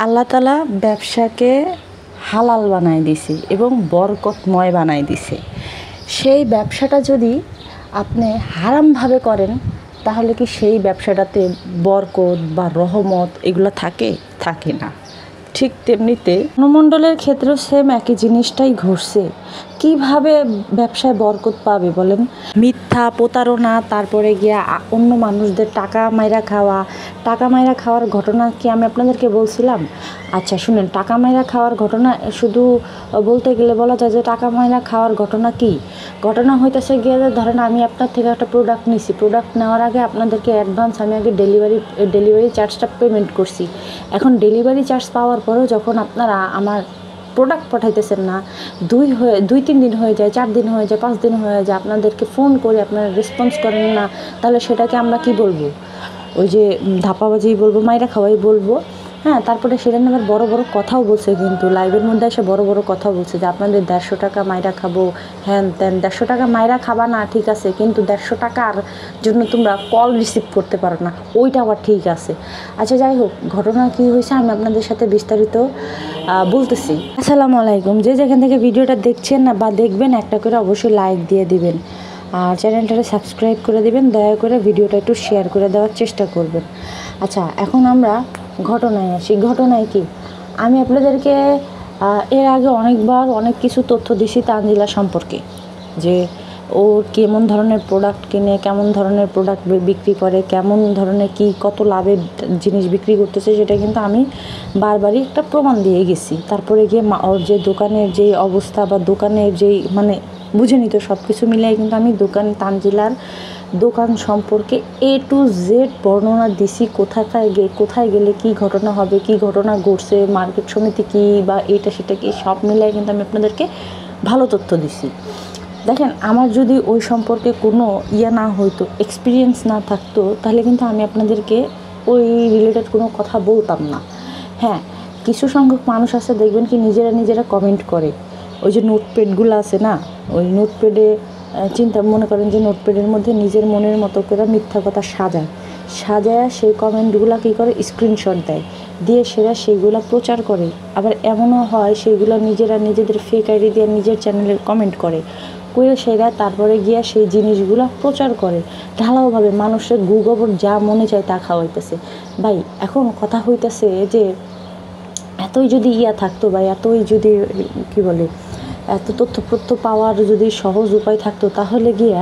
আল্লাহ তাআলা ব্যবসাকে হালাল বানায় দিছে এবং বরকতময় বানায় দিছে। সেই ব্যবসাটা যদি আপনি হারামভাবে করেন তাহলে কি সেই ব্যবসাটাতে বরকত বা রহমত এগুলো থাকে না। ঠিক তেমনিতে মনোমণ্ডলের ক্ষেত্রেও সেম একই জিনিসটাই ঘটছে। কিভাবে ব্যবসায় বরকত পাবে বলেন? মিথ্যা, প্রতারণা, তারপরে গিয়া অন্য মানুষদের টাকা মাইরা খাওয়ার ঘটনা কি আমি আপনাদেরকে বলছিলাম? আচ্ছা শুনেন, টাকা মাইরা খাওয়ার ঘটনা শুধু বলতে গেলে বলা যায় যে টাকা মাইরা খাওয়ার ঘটনা কি? ঘটনা হইতেছে গিয়ে ধরেন আমি আপনার থেকে একটা প্রোডাক্ট নিছি, প্রোডাক্ট নেওয়ার আগে আপনাদেরকে অ্যাডভান্স আমি আগে ডেলিভারি চার্জটা পেমেন্ট করছি। এখন ডেলিভারি চার্জ পাওয়ার পরেও যখন আপনারা আমার প্রোডাক্ট পাঠাইতেছেন না, 2-3 দিন হয়ে যায়, 4 দিন হয়ে যায়, 5 দিন হয়ে যায়, আপনাদেরকে ফোন করে আপনারা রেসপন্স করেন না, তাহলে সেটাকে আমরা কি বলবো? ওই যে ধাপাবাজি বলবো, মাইরা খাওয়াই বলবো। হ্যাঁ, তারপরে সেটা নিয়ে আবার বড় বড় কথাও বলছে, কিন্তু লাইভের মধ্যে এসে বড় বড় কথা বলছে যে আপনাদের 150 টাকা মাইরা খাবো, হ্যান ত্যান। 150 টাকা মাইরা খাবা না ঠিক আছে, কিন্তু 150 টাকার জন্য তোমরা কল রিসিভ করতে পারো না, ওইটা আবার ঠিক আছে। আচ্ছা যাই হোক, ঘটনা কী হয়েছে আমি আপনাদের সাথে বিস্তারিত বলতেছি। আসসালামু আলাইকুম। যে যেখান থেকে ভিডিওটা দেখছেন না বা দেখবেন, একটা করে অবশ্যই লাইক দিয়ে দিবেন আর চ্যানেলটাকে সাবস্ক্রাইব করে দিবেন। দয়া করে ভিডিওটা একটু শেয়ার করে দেওয়ার চেষ্টা করবেন। আচ্ছা, এখন আমরা ঘটনায় আসি। ঘটনায় কি, আমি আপনাদেরকে এর আগে অনেকবার অনেক কিছু তথ্য দিছি তানজিলা সম্পর্কে, যে ও কেমন ধরনের প্রোডাক্ট কিনে, কেমন ধরনের প্রোডাক্ট বিক্রি করে, কেমন ধরনের কি কত লাভের জিনিস বিক্রি করতেছে, সেটা কিন্তু আমি বারবারই একটা প্রমাণ দিয়ে গেছি। তারপরে গিয়ে ওর যে দোকানের যে অবস্থা বা দোকানের যেই মানে বুঝে নিত সব কিছু মিলিয়ে কিন্তু আমি তানজিলার দোকান সম্পর্কে A to Z বর্ণনা দিছি। কোথায় গেলে কি ঘটনা হবে, কি ঘটনা ঘটছে, মার্কেট সমিতি কি বা এটা সেটা কি, সব মিলিয়ে কিন্তু আমি আপনাদেরকে ভালো তথ্য দিছি। দেখেন, আমার যদি ওই সম্পর্কে কোনো না হইতো, এক্সপিরিয়েন্স না থাকতো, তাহলে কিন্তু আমি আপনাদেরকে ওই রিলেটেড কোনো কথা বলতাম না। হ্যাঁ, কিছু সংখ্যক মানুষ আছে দেখবেন কি নিজেরা কমেন্ট করে, ওই যে নোটপ্যাডগুলো আছে না, ওই নোটপ্যাডে মনে করেন যে নোটপ্যাডের মধ্যে নিজের মনের মতো করে মিথ্যা কথা সাজায় সেই কমেন্টগুলো কী করে, স্ক্রিনশট দেয়, দিয়ে সেইগুলো প্রচার করে। আবার এমনও হয় সেইগুলো নিজেদের ফেক আইডি দিয়ে নিজের চ্যানেলে কমেন্ট করে সেরা তারপরে গিয়া সেই জিনিসগুলো প্রচার করে ঢালাওভাবে, মানুষের গুগবর যা মনে চায় তা খাওয়াইতেছে। ভাই, এখন কথা হইতেছে যে এতই যদি থাকতো বা এতই যদি কি বলে এত তথ্য পাওয়ার যদি সহজ উপায় থাকতো, তাহলে গিয়া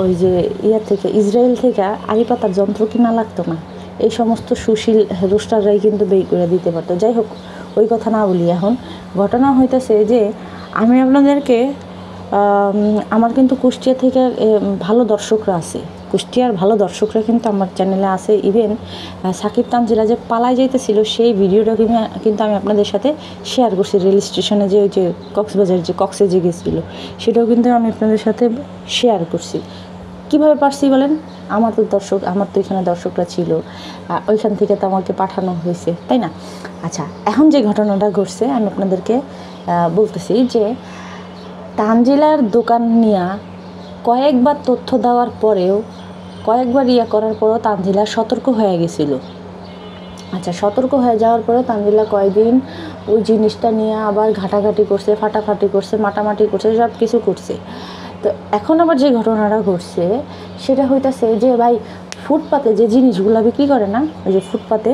ওই যে থেকে ইসরায়েল থেকে আড়ি পাতার যন্ত্র কিনা লাগতো না, এই সমস্ত সুশীল রোস্টাররাই কিন্তু বের করে দিতে পারতো। যাই হোক, ওই কথা না বলি। এখন ঘটনা হইতেছে যে আমি আপনাদেরকে আমার কিন্তু কুষ্টিয়া থেকে ভালো দর্শকরা আছে, কুষ্টিয়ার ভালো দর্শকরা কিন্তু আমার চ্যানেলে আছে। ইভেন সাকিব তানজিলা যে পালায় যাইতেছিল সেই ভিডিওটা কিন্তু আমি আপনাদের সাথে শেয়ার করছি। রেল স্টেশনে যে ওই যে কক্সবাজার যে কক্সে যে গেছিলো, সেটাও কিন্তু আমি আপনাদের সাথে শেয়ার করছি। কীভাবে পারছি বলেন? আমার তো এখানে দর্শকরা ছিল, ওইখান থেকে তো আমাকে পাঠানো হয়েছে, তাই না? আচ্ছা, এখন যে ঘটনাটা ঘটছে আমি আপনাদেরকে বলতেছি যে তানজিলার দোকান নিয়ে কয়েকবার তথ্য দেওয়ার পরেও, কয়েকবার করার পরেও তানজিলা সতর্ক হয়ে গেছিলো। আচ্ছা, সতর্ক হয়ে যাওয়ার পরেও তানজিলা কয়েকদিন ওই জিনিসটা নিয়ে আবার ঘাটাঘাটি করছে, ফাটাফাটি করছে, মাটামাটি করছে, সব কিছু করছে। তো এখন আবার যে ঘটনাটা ঘটছে সেটা হইতেছে যে ভাই, ফুটপাতে যে জিনিসগুলো বিক্রি করে না, ওই যে ফুটপাতে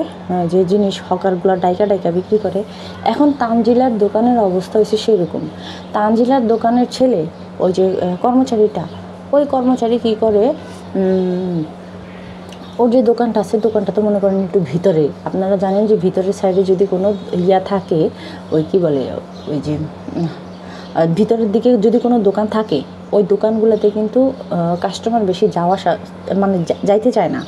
যে জিনিস হকারগুলো ডাইকা বিক্রি করে, এখন তানজিলার দোকানের অবস্থা হয়েছে সেরকম। তানজিলার দোকানের ছেলে, ওই যে ওই কর্মচারী কী করে, ওর যে দোকানটা আছে, দোকানটা তো মনে করেন একটু ভিতরে, আপনারা জানেন যে ভিতরের সাইডে যদি কোনো থাকে, ওই কি বলে, ওই যে ভিতরের দিকে যদি কোনো দোকান থাকে, ওই দোকানগুলোতে কিন্তু কাস্টমার বেশি মানে যাইতে চায় না।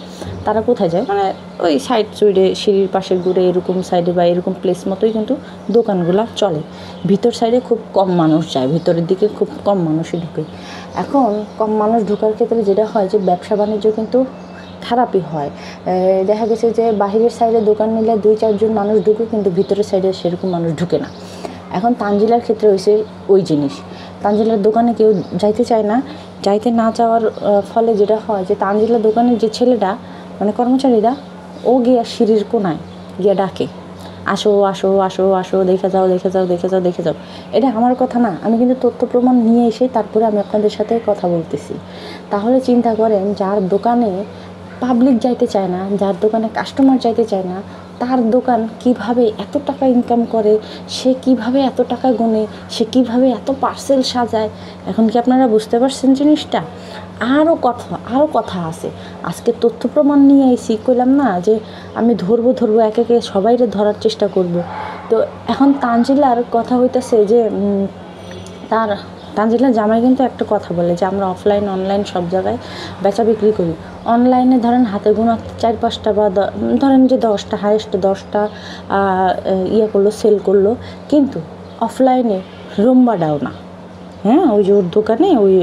তারা কোথায় যায়, মানে ওই সাইডে সিঁড়ির পাশে ঘুরে এরকম সাইডে বা এরকম প্লেস মতোই কিন্তু দোকানগুলো চলে। ভিতর সাইডে খুব কম মানুষ যায়, ভিতরের দিকে খুব কম মানুষই ঢুকে। এখন কম মানুষ ঢোকার ক্ষেত্রে যেটা হয় যে ব্যবসা বাণিজ্য কিন্তু খারাপই হয়। দেখা গেছে যে বাহিরের সাইডে দোকান নিলে 2-4 জন মানুষ ঢুকে, কিন্তু ভিতরের সাইডে সেরকম মানুষ ঢুকে না। এখন তানজিলার ক্ষেত্রে হয়েছে ওই জিনিস, তানজিলার দোকানে কেউ যাইতে চায় না। যাইতে না চাওয়ার ফলে যেটা হয় যে তানজিলার দোকানের যে ছেলেটা, মানে কর্মচারীরা, ও গিয়ে সিঁড়ির কোনায় গিয়ে ডাকে, আসো আসো আসো আসো, দেখে যাও দেখে যাও দেখে যাও দেখে যাও। এটা আমার কথা না, আমি কিন্তু তথ্য প্রমাণ নিয়ে এসে তারপরে আমি আপনাদের সাথে কথা বলতেছি। তাহলে চিন্তা করেন, যার দোকানে পাবলিক যাইতে চায় না, যার দোকানে কাস্টমার যাইতে চায় না, তার দোকান কিভাবে এত টাকা ইনকাম করে, সে কিভাবে এত টাকা গুনে, সে কিভাবে এত পার্সেল সাজায়। এখন কি আপনারা বুঝতে পারছেন জিনিসটা? আরও কথা আছে। আজকে তথ্য প্রমাণ নিয়ে এসি, কইলাম না যে আমি ধরবো একে একে সবাইরে ধরার চেষ্টা করব। তো এখন তানজিলার কথা হইতেছে যে তানজিলার জামাই কিন্তু একটা কথা বলে যে আমরা অফলাইন অনলাইন সব জায়গায় বেচা বিক্রি করি। অনলাইনে ধরেন হাতে গোনা 4-5টা বা ধরেন যে 10টা, হাইয়েস্ট 10টা করলো, সেল করলো, কিন্তু অফলাইনে রুম্বাডাও না। হ্যাঁ, ওই যে ওর দোকানে ওই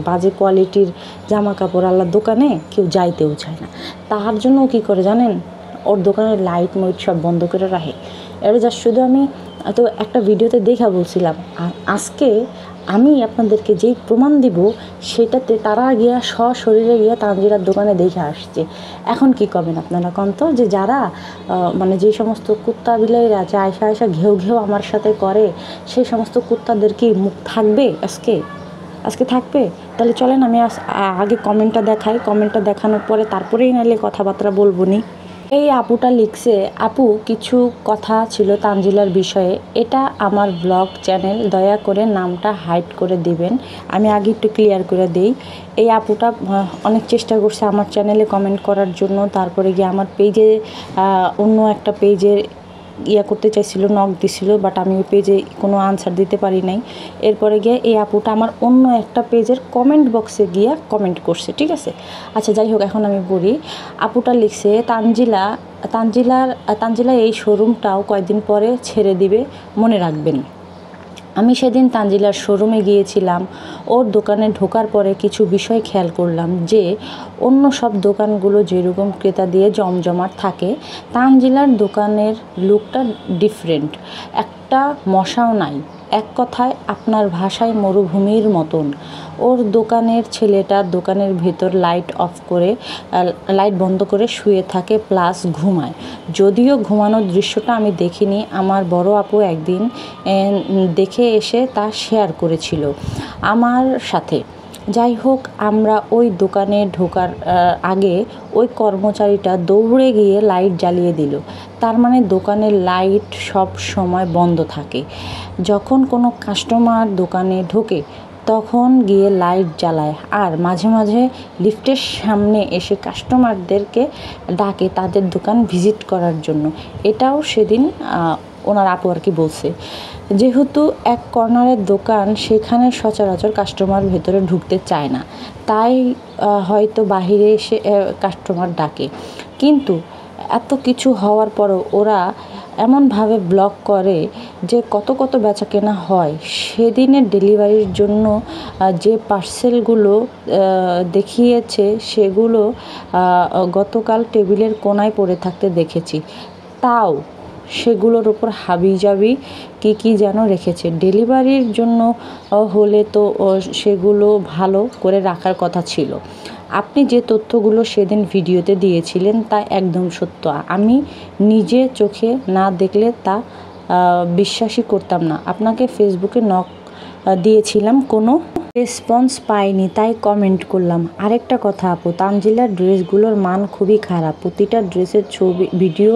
বাজে কোয়ালিটির জামা কাপড় আল্লাহর দোকানে কেউ যাইতেও চায় না। তার জন্য কী করে জানেন, ওর দোকানের লাইট মাইট সব বন্ধ করে রাখে। এটা যা শুধু আমি তো একটা ভিডিওতে দেখা বলছিলাম, আর আজকে আমি আপনাদেরকে যেই প্রমাণ দিব সেটাতে তারা গিয়া সশরীরে গিয়া তানজিলার দোকানে দেখে আসছে। এখন কি করবেন আপনারা কন্ত, যে যারা মানে যে সমস্ত কুত্তা বিলাইরা যে আয়সা ঘেউ আমার সাথে করে, সেই সমস্ত কুত্তাদের কি মুখ থাকবে আজকে থাকবে? তাহলে চলেন আমি আগে কমেন্টটা দেখাই, কমেন্টটা দেখানোর পরে তারপরেই নাহলে কথাবার্তা বলবো নি। এই আপুটা লিখছে, আপু কিছু কথা ছিল তানজিলার বিষয়ে, এটা আমার ব্লগ চ্যানেল, দয়া করে নামটা হাইড করে দিবেন। আমি আগে একটু ক্লিয়ার করে দিই। এই আপুটা অনেক চেষ্টা করছে আমার চ্যানেলে কমেন্ট করার জন্য, তারপরে গিয়ে আমার পেজে অন্য একটা পেজে করতে চাইছিল, নক দিছিল, বাট আমি ওই পেজে কোনো আনসার দিতে পারি নাই। এরপরে গিয়ে এই আপুটা আমার অন্য একটা পেজের কমেন্ট বক্সে গিয়ে কমেন্ট করছে, ঠিক আছে। আচ্ছা যাই হোক, এখন আমি বলি। আপুটা লিখছে, তানজিলা এই শোরুমটাও কয়েকদিন পরে ছেড়ে দিবে, মনে রাখবেন। আমি সেদিন তানজিলার শোরুমে গিয়েছিলাম। ওর দোকানে ঢোকার পরে কিছু বিষয় খেয়াল করলাম যে অন্য সব দোকানগুলো যেরকম ক্রেতা দিয়ে জমজমাট থাকে, তানজিলার দোকানের লুকটা ডিফারেন্ট। একটা মশাও নাই, এক কথায় আপনার ভাষায় মরুভূমির মতন। ওর দোকানের ছেলেটা দোকানের ভেতর লাইট বন্ধ করে শুয়ে থাকে, প্লাস ঘুমায়। যদিও ঘুমানোর দৃশ্যটা আমি দেখিনি, আমার বড় আপু একদিন দেখে এসে তা শেয়ার করেছিল আমার সাথে। যাই হোক, আমরা ওই দোকানে ঢোকার আগে ওই কর্মচারীটা দৌড়ে গিয়ে লাইট জ্বালিয়ে দিল। তার মানে দোকানের লাইট সব সময় বন্ধ থাকে। যখন কোনো কাস্টমার দোকানে ঢোকে তখন গিয়ে লাইট জ্বালায়, আর মাঝে মাঝে লিফটের সামনে এসে কাস্টমারদেরকে ডাকে তাদের দোকান ভিজিট করার জন্য। এটাও সেদিন ওনার আপু আর কি বলছে। যেহেতু এক কর্নারের দোকান, সেখানে সচরাচর কাস্টমার ভেতরে ঢুকতে চায় না, তাই হয়তো বাহিরে এসে কাস্টমার ডাকে। কিন্তু এত কিছু হওয়ার পরও ওরা এমনভাবে ব্লক করে যে কত বেচা কেনা হয়। সেদিনের ডেলিভারির জন্য যে পার্সেলগুলো দেখিয়েছে সেগুলো গতকাল টেবিলের কোনায় পড়ে থাকতে দেখেছি। তাও সেগুলোর উপর হাবিজাবি কী যেন রেখেছে। ডেলিভারির জন্য হলে তো সেগুলো ভালো করে রাখার কথা ছিল। আপনি যে তথ্যগুলো সেদিন ভিডিওতে দিয়েছিলেন তা একদম সত্য। আমি নিজে চোখে না দেখলে তা বিশ্বাসই করতাম না। আপনাকে ফেসবুকে নক দিয়েছিলাম, কোনো রেসপন্স পাইনি, তাই কমেন্ট করলাম। আরেকটা কথা আপু, তানজিলার ড্রেসগুলোর মান খুবই খারাপ। প্রতিটা ড্রেসের ভিডিও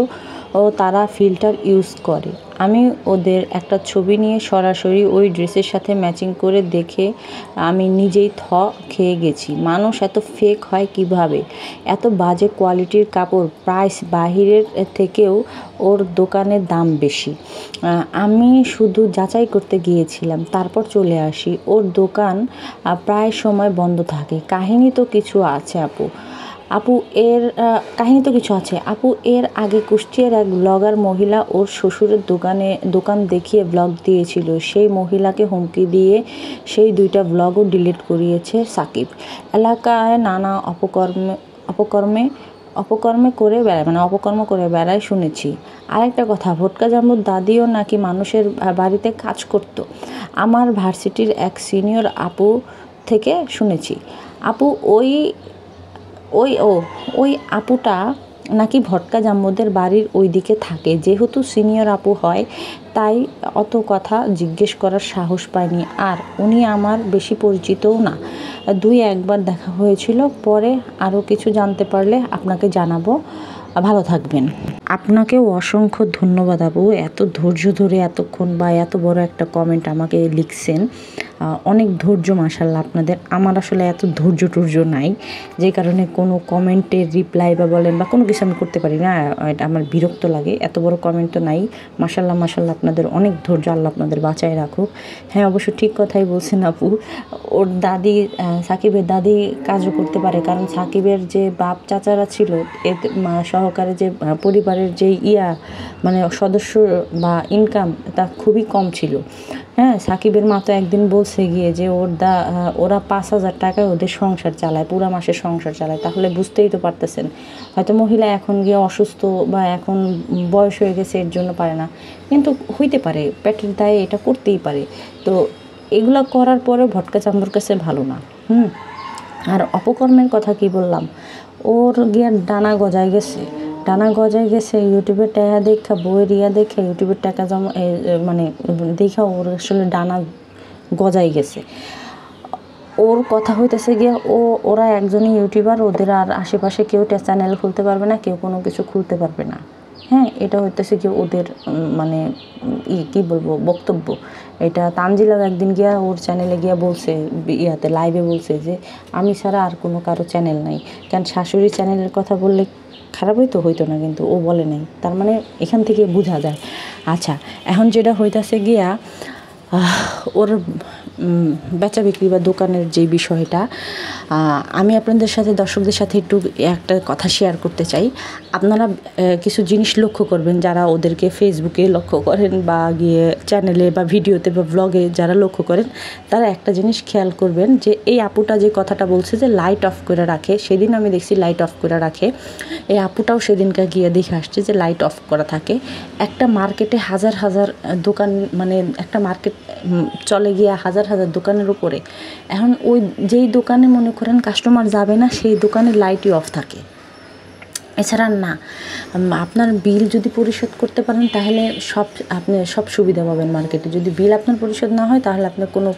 তারা ফিল্টার ইউজ করে। আমি ওদের একটা ছবি নিয়ে সরাসরি ওই ড্রেসের সাথে ম্যাচিং করে দেখে আমি নিজেই খেয়ে গেছি। মানুষ এত ফেক হয় কিভাবে? এত বাজে কোয়ালিটির কাপড়, প্রাইস বাহিরের থেকেও ওর দোকানের দাম বেশি। আমি শুধু যাচাই করতে গিয়েছিলাম, তারপর চলে আসি। ওর দোকান প্রায় সময় বন্ধ থাকে। কাহিনী তো কিছু আছে আপু। এর আগে কুষ্টিয়ার এক ব্লগার মহিলা ওর শ্বশুরের দোকান দেখিয়ে ব্লগ দিয়েছিল। সেই মহিলাকে হুমকি দিয়ে সেই 2টা ব্লগও ডিলিট করিয়েছে সাকিব। এলাকায় নানা অপকর্ম করে বেড়ায় শুনেছি। আরেকটা কথা, ভোটকা জাম্বুর দাদিও নাকি মানুষের বাড়িতে কাজ করত। আমার ভার্সিটির এক সিনিয়র আপু থেকে শুনেছি। আপু ওই আপুটা নাকি ভটকা জাম্মুদের বাড়ির ওই দিকে থাকে। যেহেতু সিনিয়র আপু হয় তাই অত কথা জিজ্ঞেস করার সাহস পায়নি। আর উনি আমার বেশি পরিচিতও না, 2-1বার দেখা হয়েছিল। পরে আরও কিছু জানতে পারলে আপনাকে জানাবো। ভালো থাকবেন। আপনাকেও অসংখ্য ধন্যবাদ আপু, এত ধৈর্য ধরে এতক্ষণ বা এত বড় একটা কমেন্ট আমাকে লিখছেন। অনেক ধৈর্য মাশাআল্লাহ আপনাদের। আমার আসলে এত ধৈর্য নাই, যে কারণে কোনো কমেন্টের রিপ্লাই বা বলেন বা কোনো কিছু আমি করতে পারি না, এটা আমার বিরক্ত লাগে। এত বড় কমেন্ট তো নাই। মাশাআল্লাহ আপনাদের অনেক ধৈর্য, আল্লাহ আপনাদের বাঁচায় রাখুক। হ্যাঁ, অবশ্য ঠিক কথাই বলছেন আপু। ওর দাদি, সাকিবের দাদি কাজও করতে পারে, কারণ সাকিবের যে বাপ চাচারা ছিল এতে সহকারে যে পরিবারের যে মানে সদস্য বা ইনকাম তা খুবই কম ছিল। হ্যাঁ, সাকিবের মা তো একদিন বলছে গিয়ে যে ওরা 5,000 টাকায় ওদের সংসার চালায়, পুরা মাসের সংসার চালায়। তাহলে বুঝতেই তো পারতেছেন, হয়তো মহিলা এখন গিয়ে অসুস্থ বা এখন বয়স হয়ে গেছে এর জন্য পারে না, কিন্তু হইতে পারে পেটের দায়ে এটা করতেই পারে। তো এগুলো করার পরে ভটকা চাম্বুর কাছে ভালো না। আর অপকর্মের কথা কি বললাম, ওর গিয়ে ডানা গজায় গেছে ইউটিউবে টাকা দেখা, বইয়ের দেখে ইউটিউবের টাকা জমা মানে দেখা ওর আসলে ডানা গজাই গেছে। ওর কথা হইতেছে গিয়ে ওরা একজনই ইউটিউবার, ওদের আর আশেপাশে কেউ চ্যানেল খুলতে পারবে না, কেউ কোনো কিছু খুলতে পারবে না। হ্যাঁ, এটা হইতেছে কি ওদের মানে কি বলবো বক্তব্য। এটা তানজিলাও একদিন গিয়া ওর চ্যানেলে গিয়া বলছে, লাইভে বলছে যে আমি ছাড়া আর কোনো কারো চ্যানেল নাই। কারণ শাশুড়ি চ্যানেলের কথা বললে খারাপই তো হইতো না, কিন্তু ও বলে নাই, তার মানে এখান থেকে বোঝা যায়। আচ্ছা, এখন যেটা হইতাছে গিয়া ওর বেচা বিক্রি বা দোকানের যে বিষয়টা, আমি আপনাদের সাথে, দর্শকদের সাথে একটু একটা কথা শেয়ার করতে চাই। আপনারা কিছু জিনিস লক্ষ্য করবেন, যারা ওদেরকে ফেসবুকে লক্ষ্য করেন বা গিয়ে চ্যানেলে বা ভিডিওতে বা ব্লগে যারা লক্ষ্য করেন, তারা একটা জিনিস খেয়াল করবেন যে এই আপুটা যে কথাটা বলছে যে লাইট অফ করে রাখে, সেদিন আমি দেখছি লাইট অফ করে রাখে। এই আপুটাও সেদিনকে গিয়ে দেখে আসছে যে লাইট অফ করা থাকে। একটা মার্কেটে হাজার দোকান, মানে একটা মার্কেট চলে গিয়ে হাজার দোকানের উপরে। এখন ওই যেই দোকানে মনে করেন কাস্টমার যাবে না, সেই দোকানে লাইটই অফ থাকে। এছাড়া না, আপনার বিল যদি পরিশোধ করতে পারেন তাহলে আপনি সব সুবিধা পাবেন মার্কেটে। যদি বিল আপনার পরিশোধ না হয় তাহলে আপনি কোনো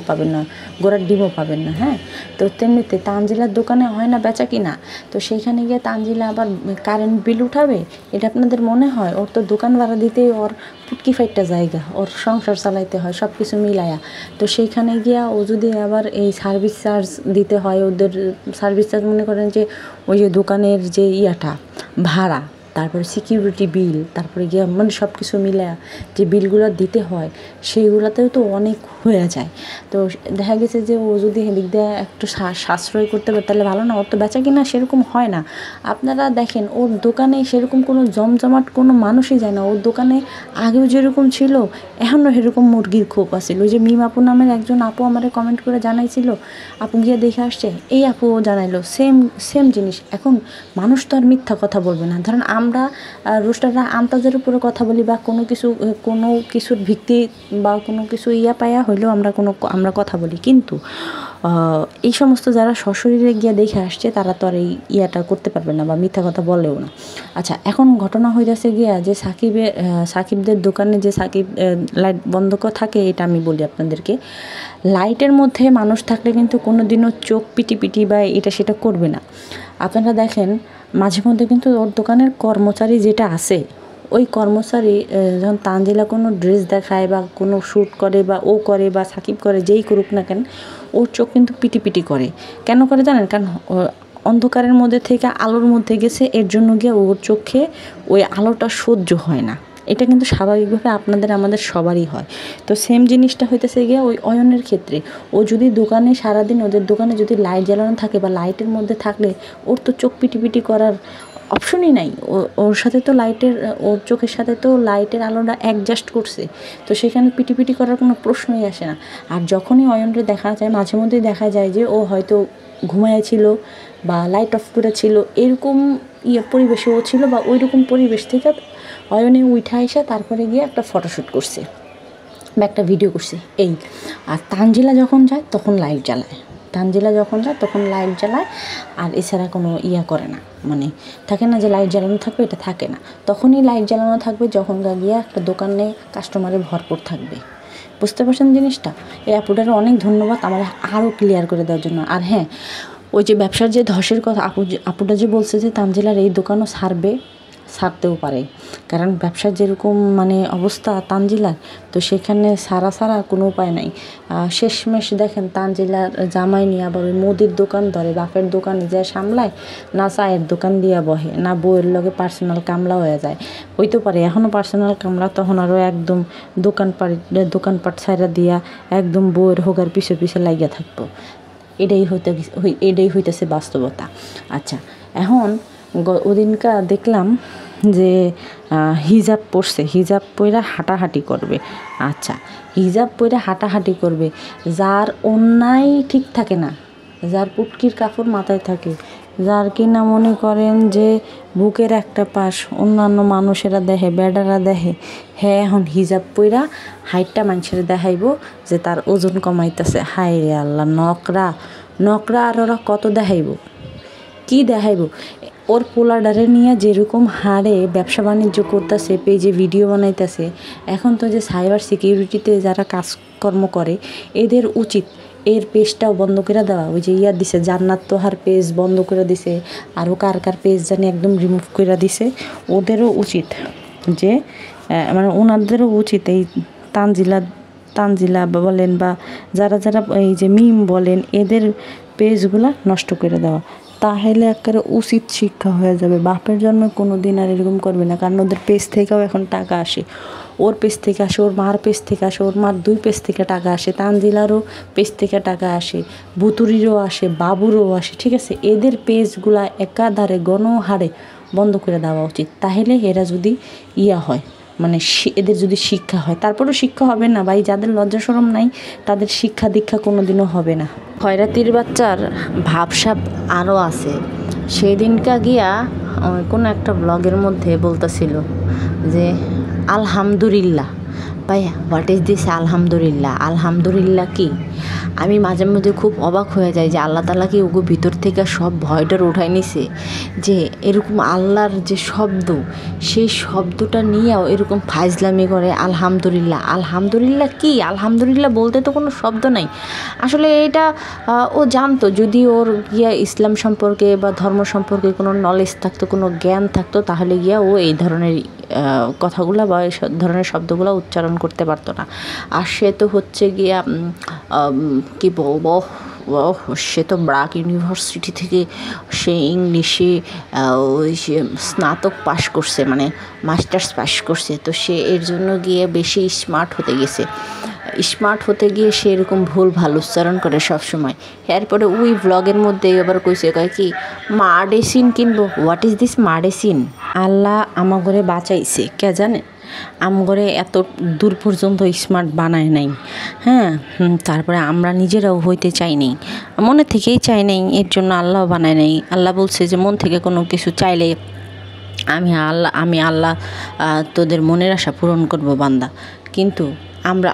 পাবেন না, গোড়ার ডিমও পাবেন না। হ্যাঁ, তো তেমনিতে তানজিলার দোকানে হয় না বেচা কিনা, তো সেইখানে গিয়ে তানজিলা আবার কারেন্ট বিল উঠাবে, এটা আপনাদের মনে হয়? ওর তো দোকান ভাড়া দিতেই ওর ফুটকি ফাইটটা জায়গা, ওর সংসার চালাইতে হয় সব কিছু মিলায়া। তো সেইখানে গিয়া ও যদি আবার এই সার্ভিস চার্জ দিতে হয়, ওদের সার্ভিস চার্জ মনে করেন যে ওই যে দোকানের যে ভাড়া, তারপরে সিকিউরিটি বিল, তারপরে গিয়ে মানে সব কিছু মিলে যে বিলগুলো দিতে হয় সেইগুলোতেও তো অনেক হয়ে যায়। তো দেখা গেছে যে ও যদি এদিক দিয়ে একটু সাশ্রয় করতে পারে তাহলে ভালো না? ওর তো বেচা কিনা সেরকম হয় না। আপনারা দেখেন ওর দোকানে সেরকম কোনো জমজমাট কোনো মানুষই যায় না। ওর দোকানে আগেও যেরকম ছিল এখনও সেরকম মুরগির খোপ আছিল। ওই যে মিম আপু নামের একজন আপু আমারে কমেন্ট করে জানাইছিল, আপু গিয়ে দেখে আসছে, এই আপুও জানাইলো সেম জিনিস। এখন মানুষ তো আর মিথ্যা কথা বলবে না। ধরেন আমরা রোস্টাররা আন্তাজের উপরে কথা বলি বা কোনো কিছুর ভিত্তি বা কোনো কিছু পায়া হইলেও আমরা কথা বলি, কিন্তু এই সমস্ত যারা সশরীরে গিয়ে দেখে আসছে তারা তো আর এই করতে পারবে না বা মিথ্যা কথা বলেও না। আচ্ছা, এখন ঘটনা হইতেছে গিয়া যে সাকিবদের দোকানে যে সাকিব লাইট বন্ধ থাকে, এটা আমি বলি আপনাদেরকে, লাইটের মধ্যে মানুষ থাকলে কিন্তু কোনো দিনও চোখ পিটি বা এটা সেটা করবে না। আপনারা দেখেন মাঝে মধ্যে কিন্তু ওর দোকানের কর্মচারী যেটা আছে, ওই কর্মচারী যখন তানজিলা কোনো ড্রেস দেখায় বা কোনো শ্যুট করে বা ও করে বা সাকিব করে, যেই করুক না কেন, ওর চোখ কিন্তু পিটি করে। কেন করে জানেন? কারণ অন্ধকারের মধ্যে থেকে আলোর মধ্যে গেছে, এর জন্য গিয়ে ওর চোখে ওই আলোটা সহ্য হয় না। এটা কিন্তু স্বাভাবিকভাবে আমাদের সবারই হয়। তো সেম জিনিসটা হইতেছে গিয়ে ওই অয়নের ক্ষেত্রে। ও যদি দোকানে সারাদিন ওদের দোকানে যদি লাইট জ্বালানো থাকে বা লাইটের মধ্যে থাকলে ওর তো চোখ পিটি করার অপশনই নাই। ওর সাথে তো ওর চোখের সাথে তো লাইটের আলোটা অ্যাডজাস্ট করছে, তো সেখানে পিটি করার কোনো প্রশ্নই আসে না। আর যখনই অয়নরে দেখা যায়, মাঝে মধ্যেই দেখা যায় যে ও হয়তো ঘুমাইছিল বা লাইট অফ করে ছিল, এরকম পরিবেশে ও ছিল বা ওই রকম পরিবেশ থেকে অয়নে উঠা এসে তারপরে গিয়ে একটা ফটোশ্যুট করছে। বা একটা ভিডিও করছি এই। আর তানজিলা যখন যায় তখন লাইট জ্বালায়, তানজিলা যখন যায় তখন লাইট জ্বালায়, আর এছাড়া কোনো ইয়া করে না, মানে থাকে না যে লাইট জ্বালানো থাকবে, এটা থাকে না। তখনই লাইট জ্বালানো থাকবে যখন গিয়ে একটা দোকানে কাস্টমারে ভরপুর থাকবে। বুঝতে পারছেন জিনিসটা? এই আপুটারও অনেক ধন্যবাদ আমার আরও ক্লিয়ার করে দেওয়ার জন্য। আর হ্যাঁ, ওই যে ব্যবসার যে ধসের কথা আপুটা যে বলছে যে তানজিলার এই দোকানও ছাড়তেও পারে, কারণ ব্যবসার যেরকম মানে অবস্থা তানজিলার, তো সেখানে সারা কোনো উপায় নাই। শেষমেশ দেখেন তানজিলার জামাই নিয়ে আবার ওই মুদির দোকান ধরে, বাপের দোকান নিজে সামলায়, না চায়ের দোকান দিয়ে বহে, না বউয়ের লগে পার্সোনাল কামলা হয়ে যায়। হইতে পারে এখনও পার্সোনাল কামলা, তখন আরও একদম দোকানপাট ছাইরা দিয়া একদম বউয়ের হোগার পিছে লাগিয়া থাকবো। এটাই হইতেছে বাস্তবতা। আচ্ছা, এখন ওদিনকা দেখলাম যে হিজাব পরছে, হিজাব পইরা হাঁটাহাঁটি করবে। আচ্ছা, হিজাব পইরা হাঁটাহাঁটি করবে, যার অন্যায় ঠিক থাকে না, যার পুটকির কাপড় মাথায় থাকে, যার কিনা মনে করেন যে বুকের একটা পাশ অন্যান্য মানুষেরা দেখে, বেডারা দেখে, হ্যাঁ এখন হিজাব পইরা হাইটটা মানুষের দেখাইব যে তার ওজন কমাইতেছে। হায় রে আল্লাহ, নকরা আর ওরা কত দেখাইব, কি দেখাইব? ওর পোলাডারে নিয়ে যেরকম হারে ব্যবসা বাণিজ্য করতেছে, পেজে ভিডিও বানাইতেছে, এখন তো যে সাইবার সিকিউরিটিতে যারা কাজকর্ম করে এদের উচিত এর পেজটাও বন্ধ করে দেওয়া। ওই যে দিছে জান্নাত তোহার পেজ বন্ধ করে দিছে, আরও কার পেজ জানি একদম রিমুভ করে দিছে। ওদেরও উচিত যে মানে ওনাদেরও উচিত এই তানজিলা বলেন বা যারা এই যে মিম বলেন, এদের পেজগুলা নষ্ট করে দেওয়া। তাহলে একেবারে উচিত শিক্ষা হয়ে যাবে। বাপের জন্য কোনো দিন আর এরকম করবে না, কারণ ওদের পেজ থেকেও এখন টাকা আসে, ওর পেজ থেকে আসে, ওর মার পেজ থেকে আসে, ওর মার 2 পেজ থেকে টাকা আসে, তানজিলারও পেজ থেকে টাকা আসে, বুতুরিরও আসে, বাবুরও আসে। ঠিক আছে, এদের পেজগুলা একাধারে গণহারে বন্ধ করে দেওয়া উচিত। তাহলে এরা যদি হয় মানে এদের যদি শিক্ষা হয়, তারপরেও শিক্ষা হবে না ভাই, যাদের লজ্জা শরম নাই তাদের শিক্ষা দীক্ষা কোনো দিনও হবে না। খয়রাতির বাচ্চার ভাবসাব আরও আছে। সেই দিনকা গিয়া কোনো একটা ব্লগের মধ্যে বলতেছিল যে আলহামদুলিল্লাহ। ভাই হোয়াট ইজ দিস আলহামদুলিল্লাহ? আলহামদুলিল্লাহ কি? আমি মাঝে মধ্যে খুব অবাক হয়ে যাই যে আল্লাহ তাআলা কি ওগো ভিতর থেকে সব ভয়টার উঠাই নিছে, যে এরকম আল্লাহর যে শব্দ, সেই শব্দটা নিয়েও এরকম ফাইজলামি করে। আলহামদুলিল্লাহ কি? আলহামদুলিল্লাহ বলতে তো কোনো শব্দ নাই। আসলে এটা ও জানতো, যদি ওর ইসলাম সম্পর্কে বা ধর্ম সম্পর্কে কোনো নলেজ থাকতো, কোনো জ্ঞান থাকতো, তাহলে ও এই ধরনের কথাগুলো বা এই ধরনের শব্দগুলো উচ্চারণ করতে পারতো না। আর সে তো হচ্ছে গিয়া কি বলবো, সে তো ব্রাক ইউনিভার্সিটি থেকে সে ইংলিশে ওই স্নাতক পাশ করছে, মানে মাস্টার্স পাশ করছে। তো সে এর জন্য গিয়ে বেশি স্মার্ট হতে গিয়ে সে এরকম ভুল ভাল উচ্চারণ করে সবসময়। এরপরে ওই ব্লগের মধ্যে আবার কয় কি মার্ডেসিন কিনবো। What is this medicine? আল্লাহ আমাগরে বাঁচাইছে, কে জানে আমগরে এত দূর পর্যন্ত স্মার্ট বানায় নাই। হ্যাঁ, তারপরে আমরা নিজেরাও হইতে চাই নাই, মনে থেকেই চাই নাই, এর জন্য আল্লাহ বানায় নাই। আল্লাহ বলছে যে মন থেকে কোনো কিছু চাইলে আমি আল্লাহ তোদের মনের আশা পূরণ করব বান্দা। কিন্তু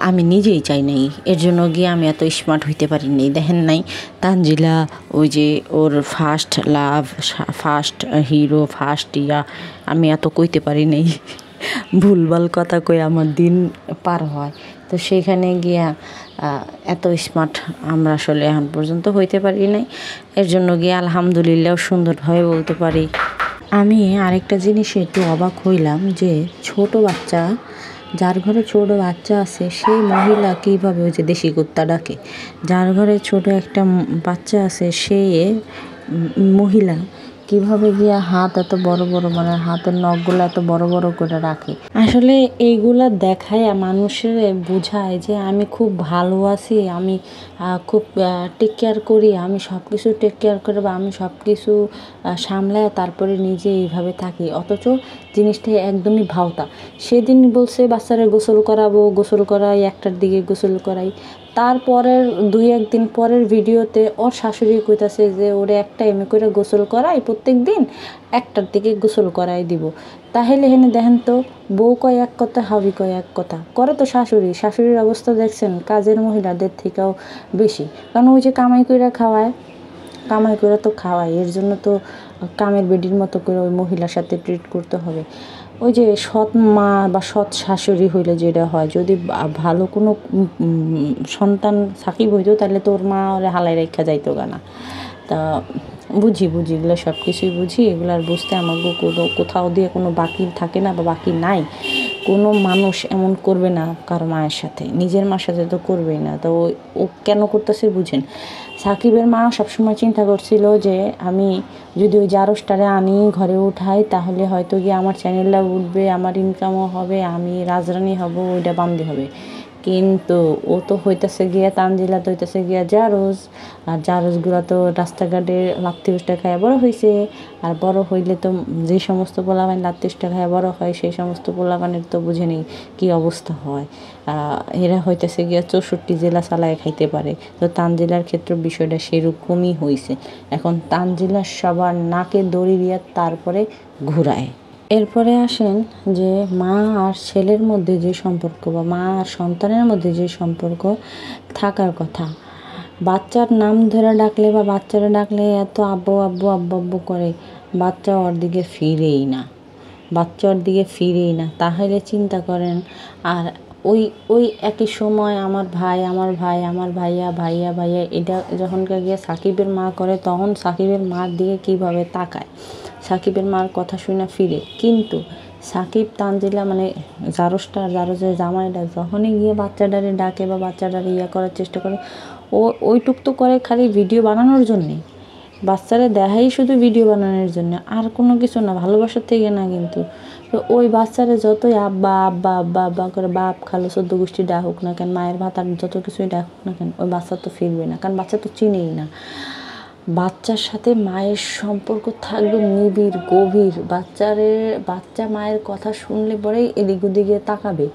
আমি নিজেই চাই নাই, এর জন্য গিয়ে আমি এত স্মার্ট হইতে পারি নাই। দেখেন নাই তানজিলা ওই যে ওর first love, first hero, first আমি এত কইতে পারি নাই। ভুলভাল কথা কই আমার দিন পার হয়। তো সেখানে গিয়া এত স্মার্ট আমরা আসলে এখন পর্যন্ত হইতে পারি নাই। এর জন্য গিয়ে আলহামদুলিল্লাহ সুন্দরভাবে বলতে পারি। আমি আরেকটা জিনিসে একটু অবাক হইলাম যে যার ঘরে ছোট বাচ্চা আছে সেই মহিলা কীভাবে ওই যে দেশি কুত্তা ডাকে। যার ঘরে ছোট একটা বাচ্চা আছে সেই মহিলা কীভাবে গিয়া হাত এত বড় মানে হাতের নখগুলো এত বড় করে রাখে। আসলে এইগুলা দেখায় মানুষের বোঝায় যে আমি খুব ভালো আছি, আমি খুব টেক কেয়ার করি, আমি সব কিছু টেক কেয়ার করে বা আমি সব কিছু সামলায় তারপরে নিজে এইভাবে থাকি। অথচ জিনিসটা একদমই ভাওতা। সেদিন বলছে বাচ্চারা গোসল করাই, 1টার দিকে গোসল করাই, তারপরের 2-1 দিন পরের ভিডিওতে ওর শাশুড়ি কইতাছে যে ওরে একটা এমনি করে গোসল করাই প্রত্যেক দিন, 1টার দিকে গোসল করাই দিব। তাহলে হেনে দেখেন তো, বউ কয় এক কথা, হাবি কয় এক কথা, করে তো শাশুড়ির অবস্থা দেখছেন কাজের মহিলাদের থেকেও বেশি। কারণ ওই যে কামাই কইরা তো খাওয়ায়, এর জন্য তো কামের বেডির মতো করে ওই মহিলার সাথে ট্রিট করতে হবে। ওই যে সৎ মা বা সৎ শাশুড়ি হইলে যেটা হয়, যদি ভালো কোনো সন্তান সাকিব হইতো তাহলে তোর মা ওরে হালাই রেখা যাইতো গানা। তা বুঝি এগুলো সব কিছুই বুঝি, এগুলো আর বুঝতে আমাকে কোথাও দিয়ে কোনো বাকি থাকে না বা বাকি নাই। কোনো মানুষ এমন করবে না কারো মায়ের সাথে, নিজের মার সাথে তো করবেই না। তো ও কেন করতেছে বুঝেন। সাকিবের মা সবসময় চিন্তা করছিল যে আমি যদি ওই জারজটারে আনি ঘরে উঠাই তাহলে হয়তো গিয়ে আমার চ্যানেলটা উঠবে, আমার ইনকামও হবে, আমি রাজরানী হব, ওইটা বান্দি হবে। কিন্তু ও তো হইতেছে গিয়া তানজিলা তো হইতেছে গিয়া জারজ, আর জারজগুলো তো রাস্তাঘাটে লাত্তি উষ্টা খায় বড় হয়েছে। আর বড় হইলে তো যে সমস্ত পোলাপান লাত্তি উষ্টা খায় বড় হয়, সেই সমস্ত পোলাপানের তো বুঝে নেই কী অবস্থা হয়। এরা হইতেছে গিয়া 64 জেলা চালায় খাইতে পারে। তো তানজিলার ক্ষেত্রে বিষয়টা সেরকমই হয়েছে। এখন তানজিলা সবার নাকে দড়ি দিয়ে তারপরে ঘুরায়। এরপরে আসেন যে মা আর ছেলের মধ্যে যে সম্পর্ক বা মা আর সন্তানের মধ্যে যে সম্পর্ক থাকার কথা, বাচ্চার নাম ধরে ডাকলে বা বাচ্চারা ডাকলে এত আব্বু আব্বু আব্বু আব্বু করে, বাচ্চা ওর দিকে ফিরেই না। তাহলে চিন্তা করেন। আর ওই একই সময় আমার ভাইয়া এটা যখনকার গিয়ে সাকিবের মা করে, তখন সাকিবের মার দিকে কীভাবে তাকায়, সাকিবের মার কথা শুনে ফিরে। কিন্তু সাকিব তানজিলা মানে জারজের জামাইটা যখনই গিয়ে বাচ্চাটারে ডাকে বা বাচ্চাটারে করার চেষ্টা করে, ও ওইটুক তো করে খালি ভিডিও বানানোর জন্যে, বাচ্চারা দেখাই শুধু ভিডিও বানানোর জন্য, আর কোনো কিছু না, ভালোবাসার থেকে না। কিন্তু তো ওই বাচ্চারা যতই আব্বা আব্বা আব্বা আব্বা করে বাপ খালো 14 গোষ্ঠী ডাকুক না কেন, মায়ের ভাত আর যত কিছুই ডাকুক না কেন, ওই বাচ্চা তো ফিরবে না, কারণ বাচ্চা তো চিনেই না। বাচ্চার সাথে মায়ের সম্পর্ক থাকবে নিবিড় গভীর। বাচ্চা মায়ের কথা শুনলে পরেই এদিক ওদিকে তাকাবে,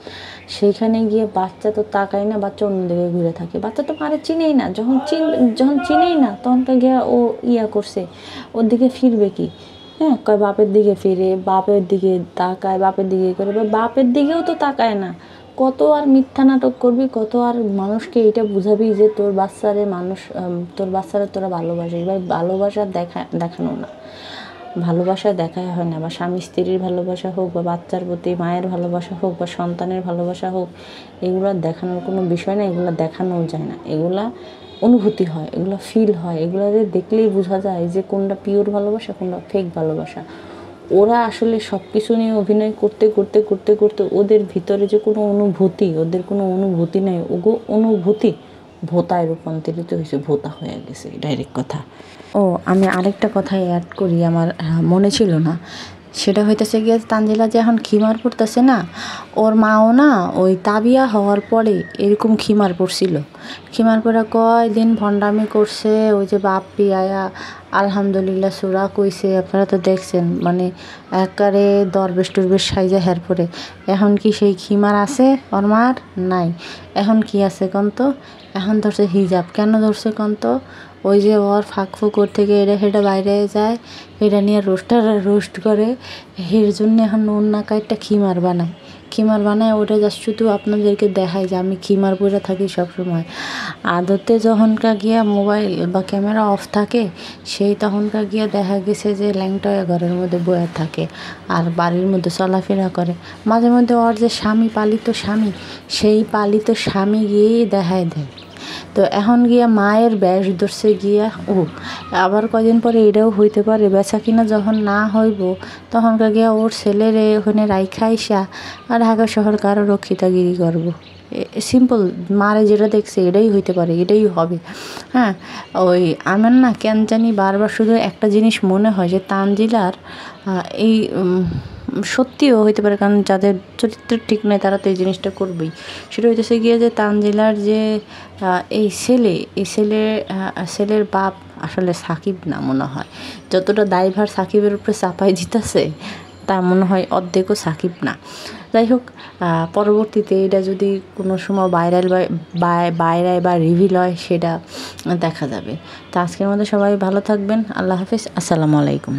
সেইখানে গিয়ে বাচ্চা তো তাকায় না, বাচ্চা অন্যদিকে ঘুরে থাকে। বাচ্চা তো মারে চিনেই না, যখন চিনেই না তখনকে গিয়ে ও করছে, ওর দিকে ফিরবে কি? হ্যাঁ, কয় বাপের দিকে ফিরে, বাপের দিকে তাকায়, বাপের দিকে করে, বাপের দিকেও তো তাকায় না। কত আর মিথ্যা নাটক করবি, কত আর মানুষকে এটা বুঝাবি যে তোর বাচ্চারে তোরা ভালোবাসিস। ভাই, ভালোবাসা দেখানো না, ভালোবাসা দেখাই হয় না। বা স্বামী স্ত্রীর ভালোবাসা হোক, বা বাচ্চার প্রতি মায়ের ভালোবাসা হোক, বা সন্তানের ভালোবাসা হোক, এগুলো দেখানোর কোনো বিষয় না, এগুলো দেখানোও যায় না। এগুলা অনুভূতি হয়, এগুলো ফিল হয়, এগুলো দেখলেই বোঝা যায় যে কোনটা পিওর ভালোবাসা, কোনটা ফেক ভালোবাসা। ওরা আসলে সব কিছু নিয়ে অভিনয় করতে ওদের ভিতরে যে কোনো ওদের কোনো অনুভূতি নেই। অনুভূতি ভোতায় রূপান্তরিত হয়েছে, ভোতা হয়ে গেছে, ডাইরেক্ট কথা। আমি আরেকটা কথাই অ্যাড করি, আমার মনে ছিল না। সেটা হইতেছে গিয়ে তানজিলা যে এখন খিমার পড়তেছে না, ওর মাও না ওই তাবিয়া হওয়ার পরে এরকম খিমার পড়ছিল। খিমার পরে কয়দিন ভণ্ডামি করছে, ওই যে বাপ পিয়ায়া আলহামদুলিল্লাহ সুরা কইছে, আপনারা তো দেখছেন, মানে একারে দরবেশ টরবেশ সাইজা হের পরে। এখন কি সেই খিমার আছে ওর মার? নাই। এখন কি আছে কন্ত? এখন ধরছে হিজাব। কেন ধরছে কন্ত? ওই যে ওর ফাঁকফুকর থেকে হেঁটে বাইরে যায়, এটা নিয়ে রোস্ট করে, এর জন্য এখন অন্যাকা একটা খিমার বানায়। ওটা জাস্ট শুধু আপনাদেরকে দেখায় যে আমি খিমার পরে থাকি সবসময়। আদতে যখনকার গিয়া মোবাইল বা ক্যামেরা অফ থাকে, সেই তখনকার গিয়া দেখা গেছে যে ল্যাংটা ঘরের মধ্যে বয়ে থাকে আর বাড়ির মধ্যে চলাফেরা করে। মাঝে মধ্যে ওর যে পালিত স্বামী, সেই পালিত স্বামী গিয়েই দেখায় দেয়। তো এখন গিয়া মায়ের ব্যাস ধরছে গিয়া আবার কদিন পরে এটাও হইতে পারে, বেচা কিনা যখন না হইব তখনকার গিয়া ওর ছেলেরে ওখানে রাইখা আইসা আর ঢাকা শহর কারো রক্ষিতাগিরি করব। সিম্পল, মারে যেটা দেখছে এটাই হইতে পারে, এটাই হবে। হ্যাঁ, ওই আমার না কেন জানি বারবার শুধু একটা জিনিস মনে হয় যে তানজিলার এই সত্যিও হইতে পারে, কারণ যাদের চরিত্র ঠিক নয় তারা তো এই জিনিসটা করবেই। সেটা হইতেছে গিয়ে যে তানজিলার যে এই ছেলের বাপ আসলে সাকিব না মনে হয়। যতটা দায়ভার সাকিবের উপরে চাপাই দিতেছে, তার মনে হয় অর্ধেকও সাকিব না। যাই হোক, পরবর্তীতে এটা যদি কোনো সময় বাইরে বা রিভিল হয় সেটা দেখা যাবে। তো আজকের মধ্যে সবাই ভালো থাকবেন। আল্লাহ হাফিজ, আসসালামু আলাইকুম।